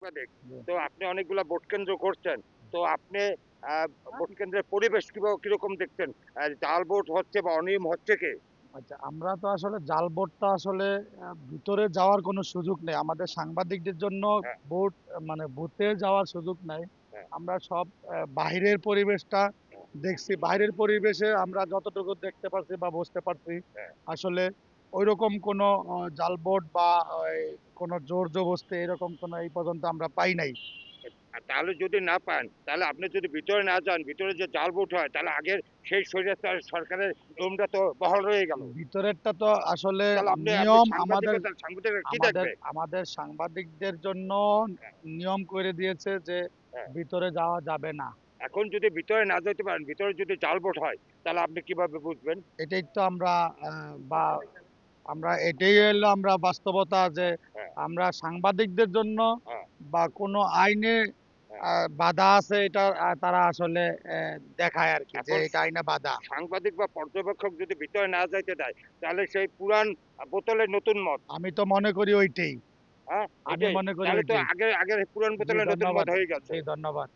সাংবাদিক। জি। তো আপনি অনেকগুলা ভোট কেন্দ্র করছেন। তো আপনি ভোট কেন্দ্রের পরিবেশ কিরকম দেখছেন? জাল ভোট হচ্ছে বা অনিয়ম হচ্ছে কি? আচ্ছা, আমরা তো আসলে জাল ভোটটা আসলে ভিতরে যাওয়ার কোনো সুযোগ নেই। আমাদের সাংবাদিকদের জন্য হ্যাঁ, ভোট মানে বুথে যাওয়ার সুযোগ নাই। হ্যাঁ, আমরা সব বাহিরের পরিবেশটা হ্যাঁ, দেখছি। বাইরের পরিবেশে আমরা যতটুকু দেখতে পারছি বা বুঝতে পারছি, হ্যাঁ। আসলে ঐরকম কোনো জাল ভোট বা ওই কোনো জোর-জবরদস্তি এরকম কোনো এই পর্যন্ত আমরা পাই নাই। তাহলে যদি না পান, তাহলে আপনি যদি ভিতরে না যান, ভিতরে যে জাল ভোট হয়, তাহলে আগের সেই স্বৈরাচার সরকারের দমটা তো বহাল রয়ে গেল। ভিতরেরটা তো আসলে তাহলে আপনি নিয়ম আমাদের সাংবাদিকরা কি আমাদের দেখবে? আমাদের সাংবাদিকদের জন্য হ্যাঁ, নিয়ম করে দিয়েছে যে হ্যাঁ। ভিতরে যাওয়া যাবে না। এখন যদি ভিতরে না যেতে পারেন, ভিতরে যদি জাল ভোট হয়, তাহলে আপনি কিভাবে বুঝবেন? এটাই তো আমরা বা আমরা এটাই হলো আমরা বাস্তবতা যে হ্যাঁ, আমরা সাংবাদিকদের জন্য হ্যাঁ, বা কোনো আইনে হ্যাঁ। বাধা আছে এটা তারা আসলে দেখায় আরকি যে এখন এটা আইনে বাধা। সাংবাদিক বা পর্যবেক্ষক যদি ভিতরে না যাইতে দেয়, তাহলে সেই পুরান বোতলে নতুন মদ। আমি তো মনে করি ওইটাই। হ্যাঁ? আমি এটাই। মনে করি তাহলে তো ওইটাই। আগের আগের পুরান জি বোতলে নতুন মদ ধন্যবাদ। হয়ে গেছে। জি ধন্যবাদ।